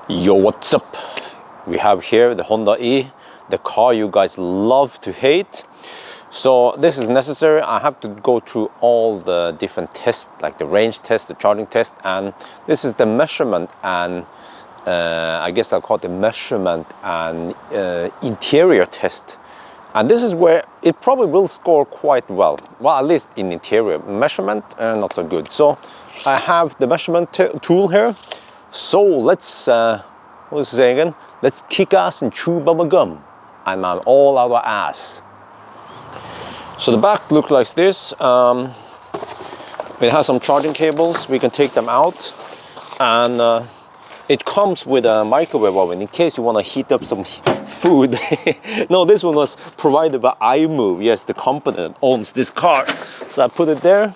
Yo, what's up? We have here the Honda E, the car you guys love to hate. So this is necessary. I have to go through all the different tests, like the range test, the charging test, and this is the measurement and I guess I'll call it the measurement and interior test. And this is where it probably will score quite well. Well, at least in interior. Measurement, not so good. So I have the measurement tool here. So let's, what was I saying again? Let's kick ass and chew bubble gum. And I'm all out of ass. So the back looks like this. It has some charging cables. We can take them out. And it comes with a microwave oven in case you want to heat up some food. No, this one was provided by iMove. Yes, the company that owns this car. So I put it there.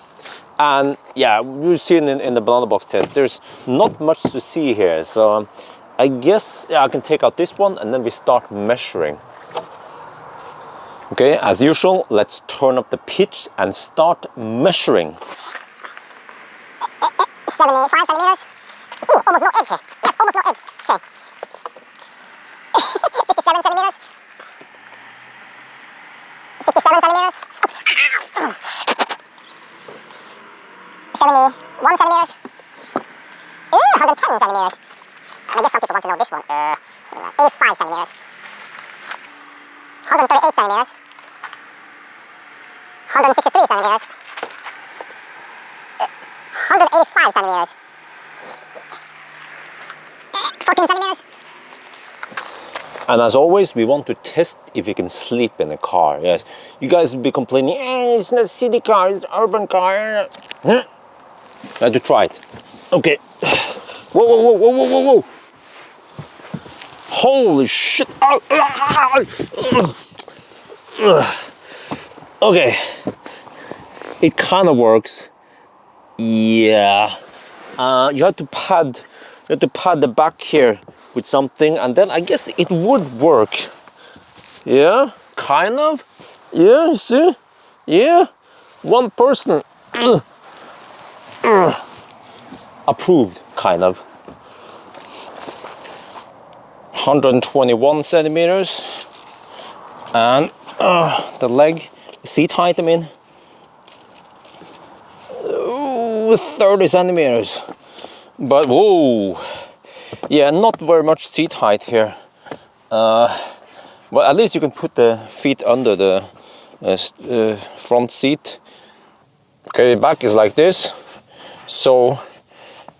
And yeah, you've seen in the banana box test, there's not much to see here. So I guess I can take out this one and then we start measuring. Okay, as usual, let's turn up the pitch and start measuring. 75 centimeters. Ooh, almost no edge here. Yes, almost no edge. Okay. 57 centimeters. 67 centimeters. 71 centimeters. Ooh, 110 centimeters. And I guess some people want to know this one. 85 centimeters. 138 centimeters. 163 centimeters. 185 centimeters. 14 centimeters. And as always, we want to test if you can sleep in a car. Yes, you guys will be complaining, it's not a city car, it's an urban car. I have to try it. Okay. Whoa, whoa, whoa, whoa, whoa, whoa, whoa. Holy shit. Okay. It kind of works. Yeah. You have to pad the back here with something, and then I guess it would work. Yeah, kind of. Yeah, you see? Yeah. One person approved, kind of. 121 centimeters. And the leg, seat height, I mean. 30 centimeters. But whoa, yeah, not very much seat height here. But at least you can put the feet under the front seat. Okay, back is like this. So,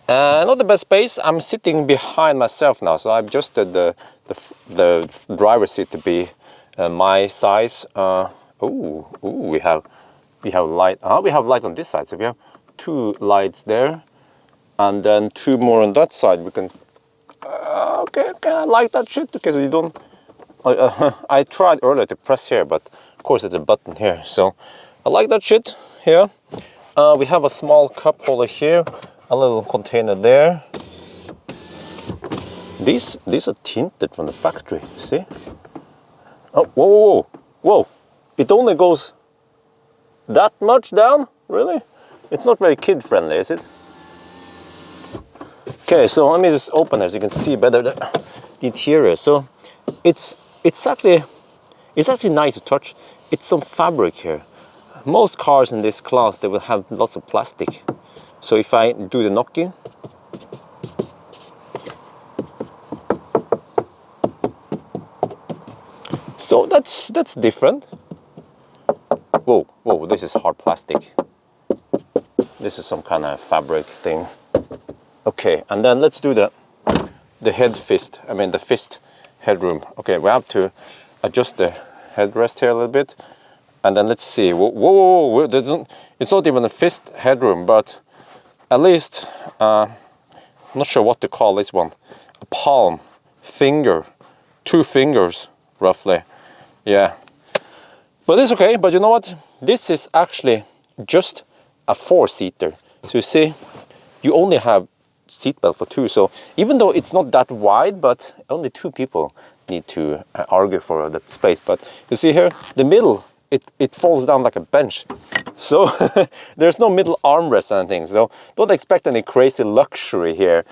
not the best space. I'm sitting behind myself now, so I've adjusted the driver's seat to be my size. Ooh, we have light. We have light on this side, so we have 2 lights there. And then 2 more on that side. We can. Okay, I like that shit. Okay, so you don't. I tried earlier to press here, but of course it's a button here. So I like that shit here. We have a small cup holder here, a little container there. These are tinted from the factory. See? Oh, whoa, whoa, whoa, whoa! It only goes that much down. Really? It's not very kid friendly, is it? Okay, so let me just open it so you can see better the interior. So it's actually nice to touch. It's some fabric here. Most cars in this class, they will have lots of plastic. So if I do the knocking, so that's different. Whoa, whoa! This is hard plastic. This is some kind of fabric thing. Okay, and then let's do the fist headroom. Okay, we have to adjust the headrest here a little bit, and then let's see. Whoa, whoa, whoa! It's not even a fist headroom, but at least I'm not sure what to call this one. A palm, finger, 2 fingers roughly. Yeah, but it's okay. But you know what? This is actually just a 4-seater. So you see, you only have seatbelt for 2, so even though it's not that wide, but only 2 people need to argue for the space. But you see here, the middle, it falls down like a bench, so there's no middle armrest or anything, so don't expect any crazy luxury here.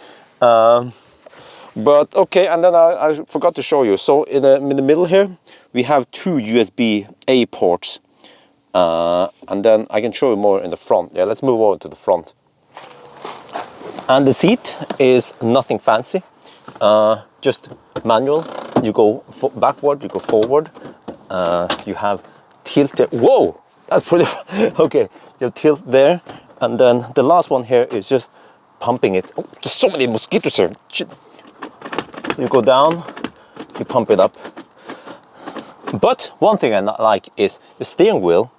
But okay, and then I forgot to show you. So in the middle here, we have 2 USB-A ports. And then I can show you more in the front. Yeah, let's move over to the front. And the seat is nothing fancy. Just manual. You go backward, you go forward. You have tilt. Whoa, that's pretty. Okay, you have tilt there, and then the last one here is just pumping it. Oh, there's so many mosquitoes here. Shit. You go down, you pump it up. But one thing I not like is the steering wheel.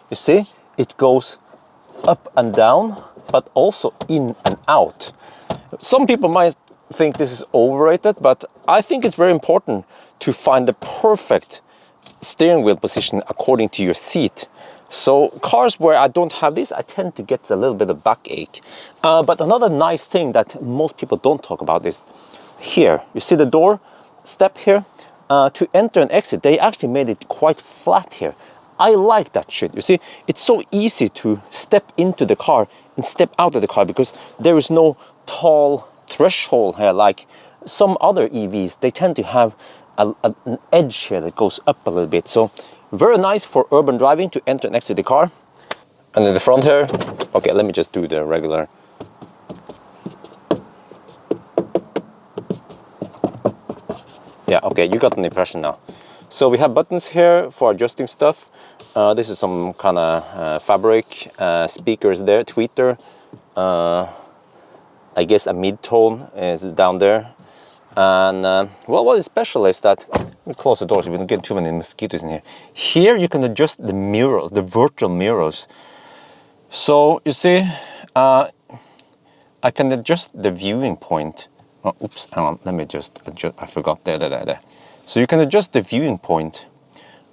You see, it goes up and down, but also in and out. Some people might think this is overrated, but I think it's very important to find the perfect steering wheel position according to your seat. So cars where I don't have this, I tend to get a little bit of backache. But another nice thing that most people don't talk about is here. You see the door step here? To enter and exit, they actually made it quite flat here. I like that shit. You see, it's so easy to step into the car and step out of the car because there is no tall threshold here like some other EVs. They tend to have an edge here that goes up a little bit. So very nice for urban driving to enter and exit the car. And in the front here, okay, let me just do the regular. Yeah, okay, you got an impression now. So we have buttons here for adjusting stuff. This is some kind of fabric, speakers there, tweeter. I guess a mid-tone is down there. And well, what is special is that, let me close the door so we don't get too many mosquitoes in here. Here you can adjust the mirrors, the virtual mirrors. So you see, I can adjust the viewing point. Oh, oops, hang on, let me just adjust, I forgot there. So you can adjust the viewing point,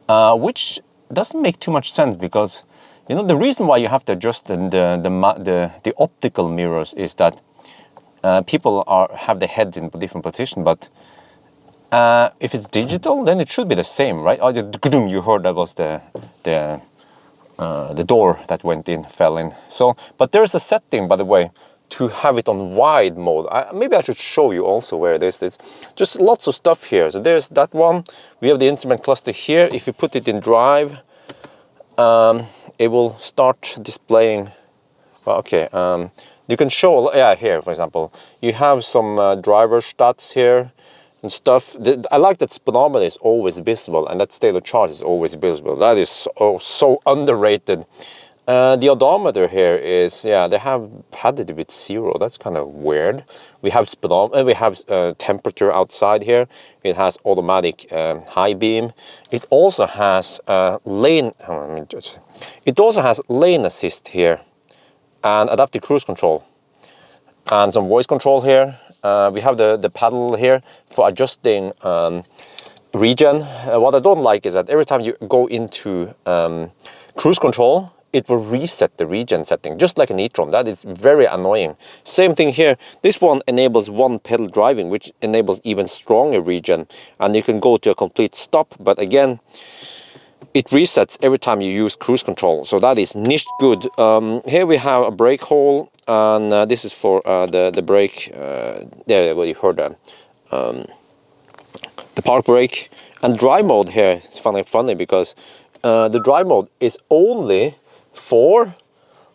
which doesn't make too much sense because, you know, the reason why you have to adjust the optical mirrors is that people have their heads in a different position, but if it's digital, then it should be the same, right? Oh, you heard that was the door that went in, fell in. So, but there's a setting, by the way, to have it on wide mode. Maybe I should show you also where it is. There's just lots of stuff here. So there's that one. We have the instrument cluster here. If you put it in drive, it will start displaying. Well, okay. You can show, yeah, here, for example, you have some driver stats here and stuff. I like that speedometer is always visible and that state of charge is always visible. That is so underrated. The odometer here is, yeah, they have padded it with 0. That's kind of weird. We have speedometer, we have temperature outside here. It has automatic high beam. It also has lane. It also has lane assist here, and adaptive cruise control, and some voice control here. We have the paddle here for adjusting regen. What I don't like is that every time you go into cruise control, it will reset the regen setting, just like an e-tron. That is very annoying. Same thing here. This one enables one pedal driving, which enables even stronger regen. And you can go to a complete stop, but again, it resets every time you use cruise control. So that is niche good. Here we have a brake hole, and this is for the brake. There, well, you heard that. The park brake. And dry mode here is funny because the dry mode is only for,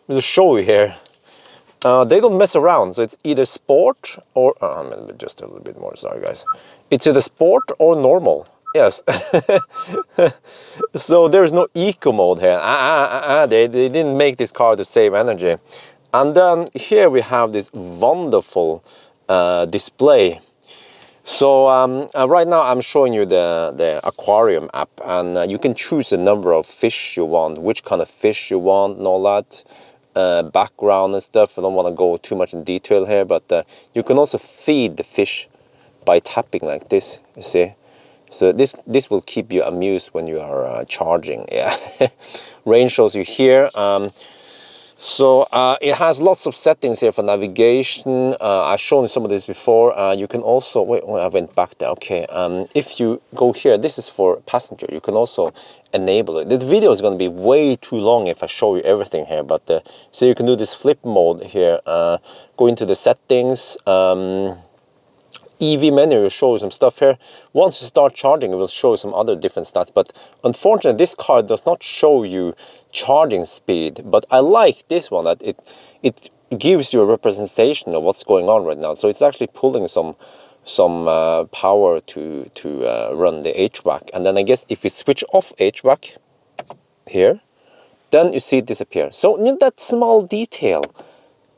I'll show you here, they don't mess around, so it's either sport or, just a little bit more, sorry guys, it's either sport or normal, yes. So there's no eco mode here, they didn't make this car to save energy. And then here we have this wonderful display. So right now I'm showing you the aquarium app, and you can choose the number of fish you want, which kind of fish you want and all that, background and stuff. I don't want to go too much in detail here, but you can also feed the fish by tapping like this, you see. So this will keep you amused when you are charging, yeah. Range shows you here. So it has lots of settings here for navigation. I've shown some of this before. You can also, wait, I went back there. Okay, if you go here, this is for passenger. You can also enable it. The video is going to be way too long if I show you everything here. But so you can do this flip mode here. Go into the settings. EV menu will show you some stuff here. Once you start charging, it will show you some other different stats. But unfortunately, this car does not show you charging speed. But I like this one, that it gives you a representation of what's going on right now. So it's actually pulling some power to run the HVAC. And then I guess if we switch off HVAC here, then you see it disappear. So you know, that small detail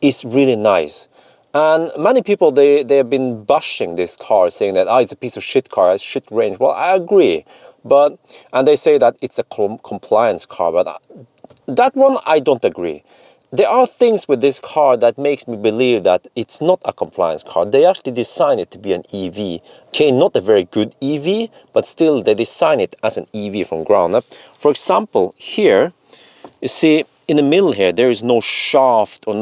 is really nice. And many people, they have been bashing this car, saying that it's a piece of shit car, it's shit range. Well, I agree, and they say that it's a compliance car, but that one I don't agree. There are things with this car that makes me believe that it's not a compliance car. They actually designed it to be an EV. Okay, not a very good EV, but still they design it as an EV from ground up. For example, here, you see, in the middle here, there is no shaft or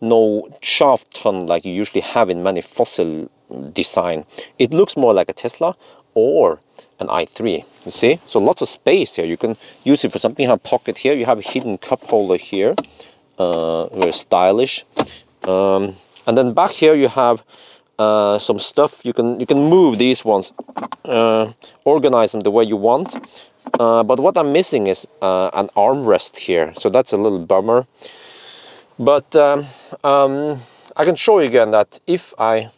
no shaft tunnel like you usually have in many fossil design. It looks more like a Tesla or an i3, you see? So lots of space here. You can use it for something. You have a pocket here. You have a hidden cup holder here. Very stylish. And then back here you have some stuff. You can move these ones, organize them the way you want. But what I'm missing is an armrest here, so that's a little bummer. But I can show you again that if I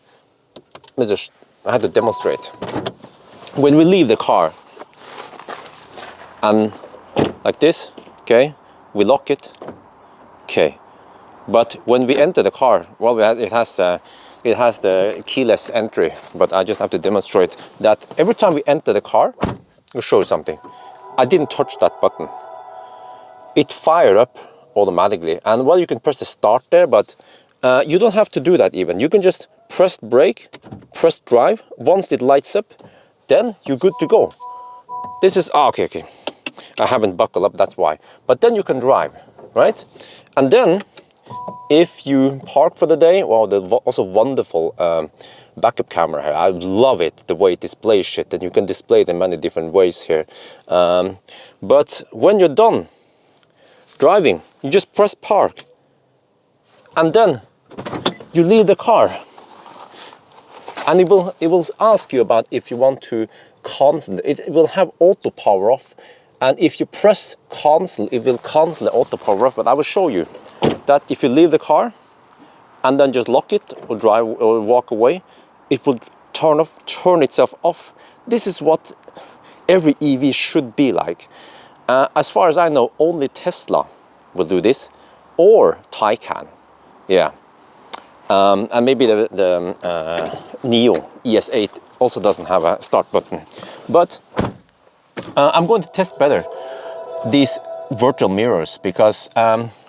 had to demonstrate. When we leave the car, and like this, okay, we lock it, okay. But when we enter the car, well, it has the keyless entry. But I just have to demonstrate that every time we enter the car, I'll show you something. I didn't touch that button. It fired up automatically. And well, you can press the start there, but you don't have to do that even. You can just press brake, press drive. Once it lights up, then you're good to go. This is, okay. I haven't buckled up, that's why. But then you can drive, right? And then, if you park for the day, well, there's also wonderful backup camera here. I love it, the way it displays shit, and you can display it in many different ways here. But when you're done driving, you just press park, and then you leave the car, and it will ask you about if you want to cancel. It will have auto power off, and if you press cancel, it will cancel the auto power off. But I will show you that if you leave the car and then just lock it or drive or walk away, it will turn itself off. This is what every EV should be like. As far as I know, only Tesla will do this, or Taycan, yeah. And maybe the Neo ES8 also doesn't have a start button. But I'm going to test better these virtual mirrors, because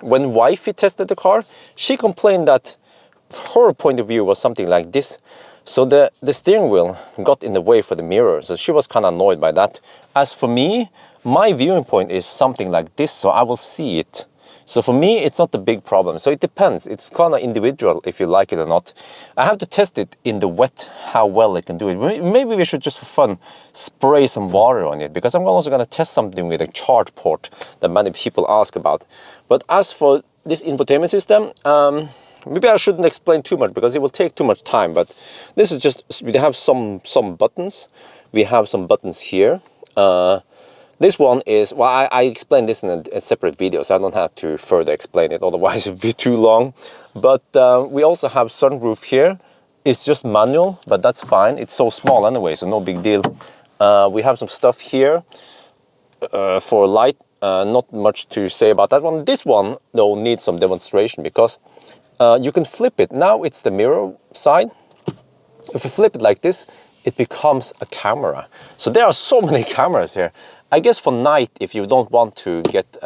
when wifey tested the car, she complained that her point of view was something like this. So the steering wheel got in the way for the mirror, so she was kind of annoyed by that. As for me, my viewing point is something like this, so I will see it. So for me, it's not a big problem. So it depends. It's kind of individual if you like it or not. I have to test it in the wet, how well it can do it. Maybe we should just for fun spray some water on it, because I'm also going to test something with a charge port that many people ask about. But as for this infotainment system, maybe I shouldn't explain too much because it will take too much time. But this is just, we have some buttons. We have some buttons here. This one is, well, I explained this in a separate video, so I don't have to further explain it, otherwise it would be too long. But we also have sunroof here. It's just manual, but that's fine. It's so small anyway, so no big deal. We have some stuff here for light. Not much to say about that one. This one, though, needs some demonstration, because you can flip it. Now it's the mirror side. If you flip it like this, it becomes a camera. So there are so many cameras here. I guess for night, if you don't want to get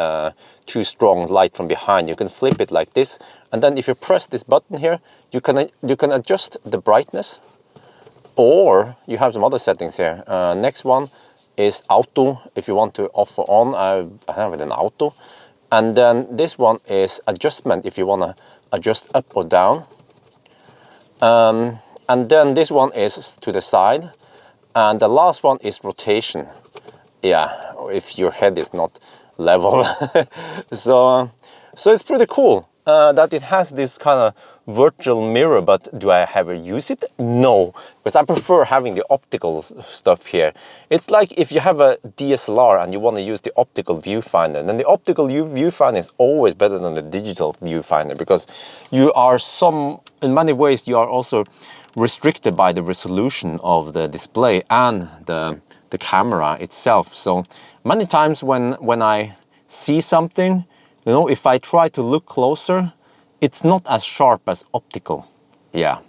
too strong light from behind, you can flip it like this. And then if you press this button here, you can adjust the brightness, or you have some other settings here. Next one is auto, if you want to off or on. I have it in auto. And then this one is adjustment, if you want to adjust up or down. And then this one is to the side. And the last one is rotation. Yeah, if your head is not level. So it's pretty cool that it has this kind of virtual mirror, but do I ever use it? No, because I prefer having the optical stuff here. It's like if you have a DSLR and you want to use the optical viewfinder, then the optical viewfinder is always better than the digital viewfinder, because you are in many ways you are also restricted by the resolution of the display and the camera itself. So many times when I see something, you know, if I try to look closer, it's not as sharp as optical. Yeah.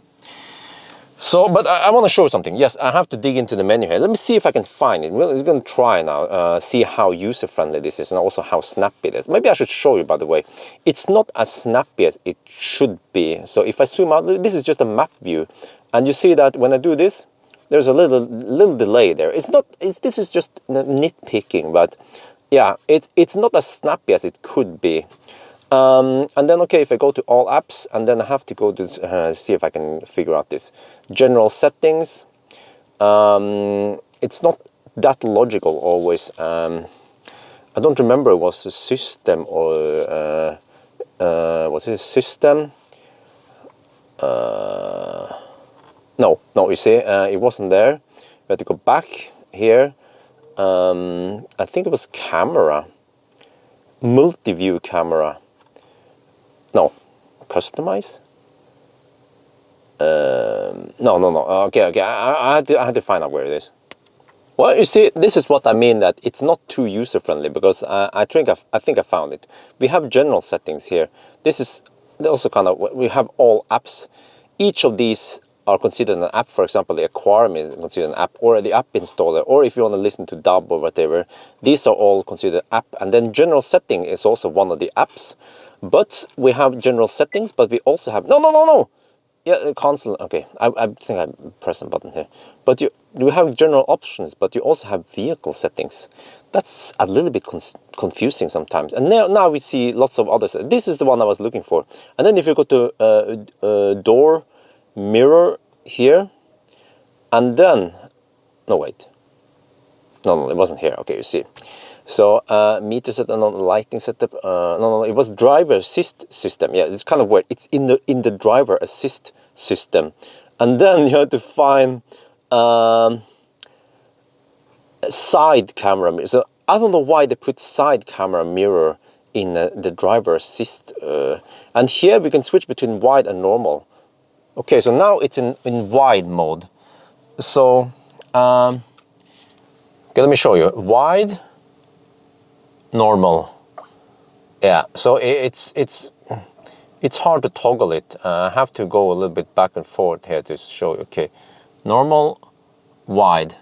So, but I want to show you something. Yes, I have to dig into the menu here. Let me see if I can find it. We're going to try now, see how user-friendly this is and also how snappy it is. Maybe I should show you, by the way. It's not as snappy as it should be. So if I zoom out, this is just a map view. And you see that when I do this, there's a little delay there. This is just nitpicking, but yeah, it's not as snappy as it could be. And then, okay, if I go to all apps, and then I have to go to see if I can figure out this. General settings. It's not that logical always. I don't remember it was a system or was it a system? No, you see, it wasn't there. We had to go back here. I think it was camera. Multi-view camera. No, customize? No. Okay. I had to find out where it is. Well, you see, this is what I mean, that it's not too user-friendly, because I think I found it. We have general settings here. This is also kind of, we have all apps. Each of these are considered an app. For example, the aquarium is considered an app, or the app installer, or if you want to listen to dub or whatever, these are all considered app. And then general setting is also one of the apps. But we have general settings, but we also have no. Yeah, console. Okay, I think I pressed a button here. But you have general options, but you also have vehicle settings. That's a little bit confusing sometimes. And now we see lots of others. This is the one I was looking for. And then if you go to door mirror here, and then no, it wasn't here. Okay, you see. So meter setup, no, lighting setup. No, it was driver assist system. Yeah, it's kind of weird. It's in the driver assist system, and then you have to find side camera mirror. So I don't know why they put side camera mirror in the driver assist. And here we can switch between wide and normal. Okay, so now it's in wide mode. So okay, let me show you wide. Normal. Yeah, so it's hard to toggle it. I have to go a little bit back and forth here to show you. Okay, normal, wide.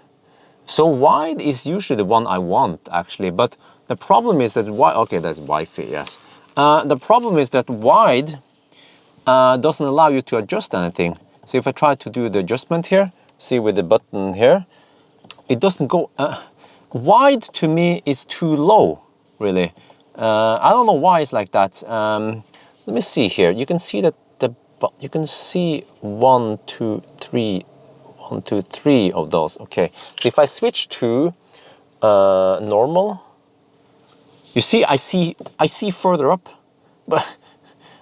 So wide is usually the one I want, actually, but the problem is that okay, that's Wi-Fi, yes. The problem is that wide doesn't allow you to adjust anything. So if I try to do the adjustment here, see with the button here, it doesn't go. Wide to me is too low. Really, I don't know why it's like that. Let me see here. You can see that you can see 1, 2, 3 of those. Okay, so if I switch to normal, you see, I see further up, but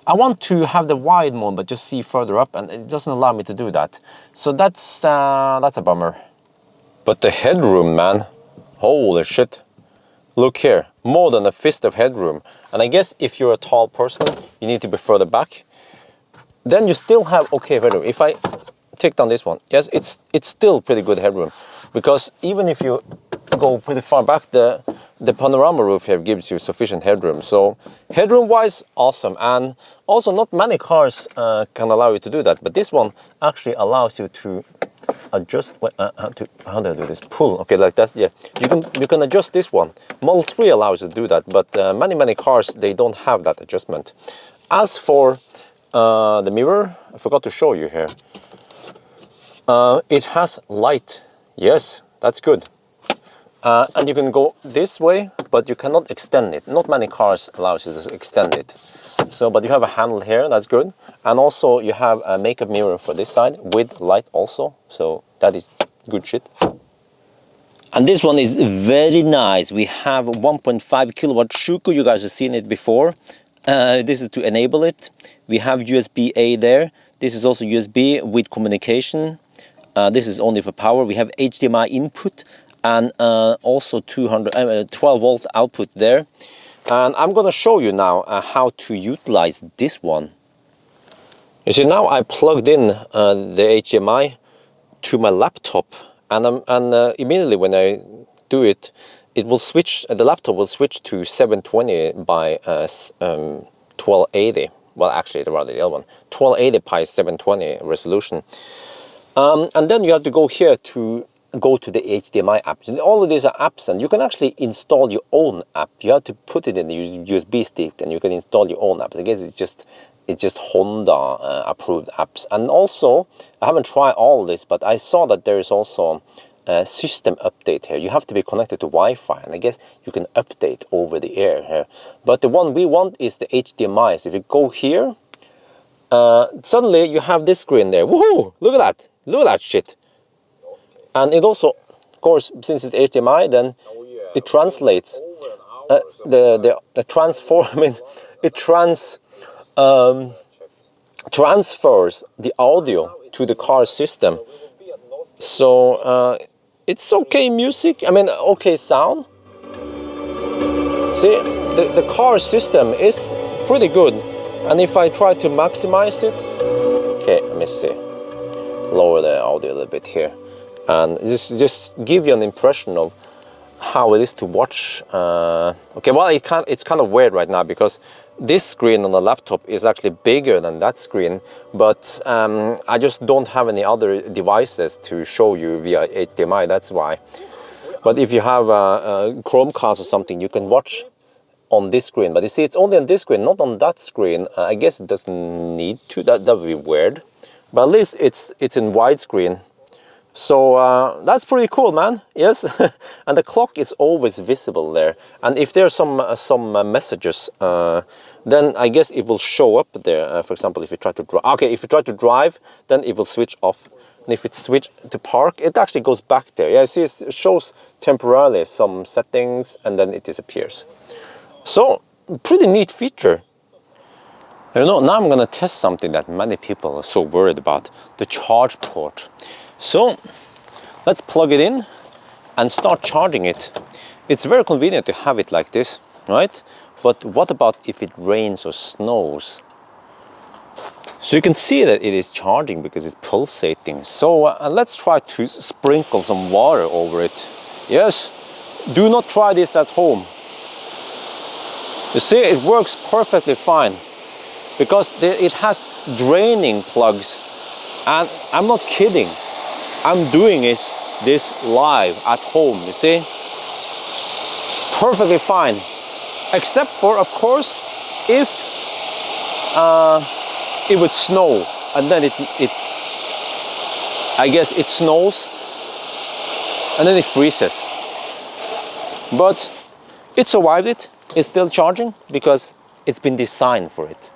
I want to have the wide mode, but just see further up, and it doesn't allow me to do that. So that's a bummer. But the headroom, man, holy shit! Look here, more than a fist of headroom. And I guess if you're a tall person, you need to be further back. Then you still have okay headroom. If I take down this one, yes, it's still pretty good headroom, because even if you go pretty far back, the panorama roof here gives you sufficient headroom. So headroom-wise, awesome. And also, not many cars can allow you to do that, but this one actually allows you to adjust. How do I do this? Pull. Okay, like that. Yeah, you can adjust this one. Model 3 allows you to do that, but many cars, they don't have that adjustment. As for the mirror, I forgot to show you here. It has light. Yes, that's good. And you can go this way, but you cannot extend it. Not many cars allow you to extend it. So, but you have a handle here, that's good. And also you have a makeup mirror for this side with light also. So that is good shit. And this one is very nice. We have 1.5 kilowatt Shuko. You guys have seen it before. This is to enable it. We have USB-A there. This is also USB with communication. This is only for power. We have HDMI input and also 12 volt output there. And I'm going to show you now how to utilize this one. You see, now I plugged in the HDMI to my laptop, and immediately when I do it, it will switch. The laptop will switch to 720 by 1280. Well, actually, rather the other one, 1280 by 720 resolution. And then you have to go here to go to the HDMI apps. And all of these are apps, and you can actually install your own app. You have to put it in the USB stick, and you can install your own apps. I guess it's just Honda approved apps. And also, I haven't tried all this, but I saw that there is also a system update here. You have to be connected to Wi-Fi, and I guess you can update over the air here. But the one we want is the HDMI. So if you go here, suddenly you have this screen there. Woohoo! Look at that! Look at that shit! And it also, of course, since it's HDMI, then it translates transfers the audio to the car system. So it's okay music. I mean, okay sound. See, the car system is pretty good. And if I try to maximize it, okay, let me see. Lower the audio a little bit here. And just give you an impression of how it is to watch. Okay, well, it's kind of weird right now because this screen on the laptop is actually bigger than that screen, but I just don't have any other devices to show you via HDMI, that's why. But if you have a Chromecast or something, you can watch on this screen. But you see, it's only on this screen, not on that screen. I guess it doesn't need to. That would be weird. But at least it's in widescreen. So that's pretty cool, man. Yes, and the clock is always visible there. And if there's some messages, then I guess it will show up there. For example, if you try to drive. Okay, if you try to drive, then it will switch off. And if it's switch to park, it actually goes back there. Yeah, see, it shows temporarily some settings, and then it disappears. So pretty neat feature. You know, now I'm gonna test something that many people are so worried about: the charge port. So let's plug it in and start charging it. It's very convenient to have it like this, right? But what about if it rains or snows? So you can see that it is charging because it's pulsating. So let's try to sprinkle some water over it. Yes, do not try this at home. You see, it works perfectly fine because it has draining plugs. And I'm not kidding. I'm doing this live at home, you see? Perfectly fine. Except for, of course, if it would snow, and then I guess it snows, and then it freezes. But it survived it. It's still charging because it's been designed for it.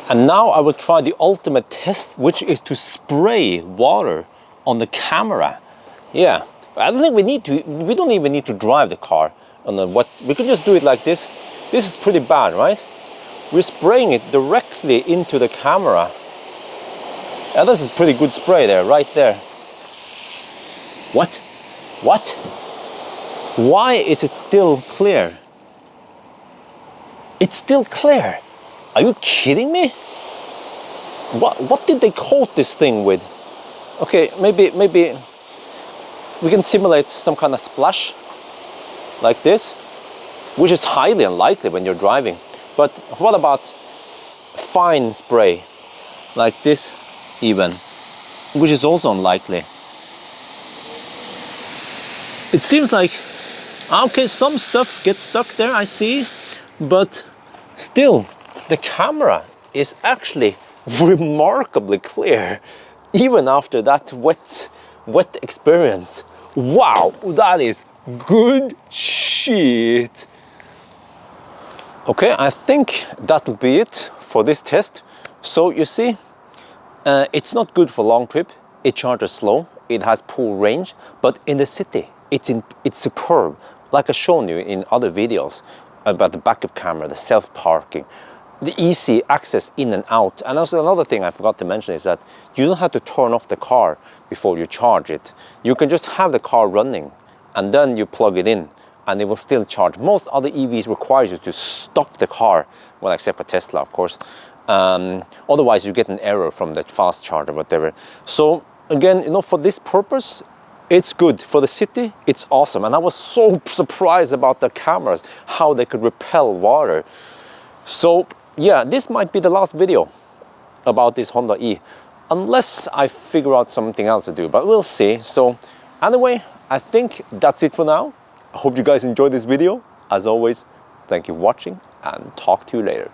And now I will try the ultimate test, which is to spray water on the camera. Yeah, I don't think we don't even need to drive the car. We could just do it like this. This is pretty bad, right? We're spraying it directly into the camera. Yeah, this is pretty good spray there, right there. What? What? Why is it still clear? It's still clear. Are you kidding me? What did they coat this thing with? Okay, maybe we can simulate some kind of splash like this, which is highly unlikely when you're driving. But what about fine spray like this even, which is also unlikely. It seems like, okay, some stuff gets stuck there, I see, but still, the camera is actually remarkably clear, even after that wet experience. Wow, that is good shit. Okay, I think that'll be it for this test. So you see, it's not good for long trip. It charges slow. It has poor range, but in the city, it's superb. Like I've shown you in other videos, about the backup camera, the self-parking, the easy access in and out. And also another thing I forgot to mention is that you don't have to turn off the car before you charge it. You can just have the car running and then you plug it in and it will still charge. Most other EVs require you to stop the car, well, except for Tesla, of course. Otherwise you get an error from the fast charger, whatever. So again, you know, for this purpose, it's good. For the city, it's awesome. And I was so surprised about the cameras, how they could repel water. So yeah, this might be the last video about this Honda E, unless I figure out something else to do, but we'll see. So anyway, I think that's it for now. I hope you guys enjoyed this video. As always, thank you for watching and talk to you later.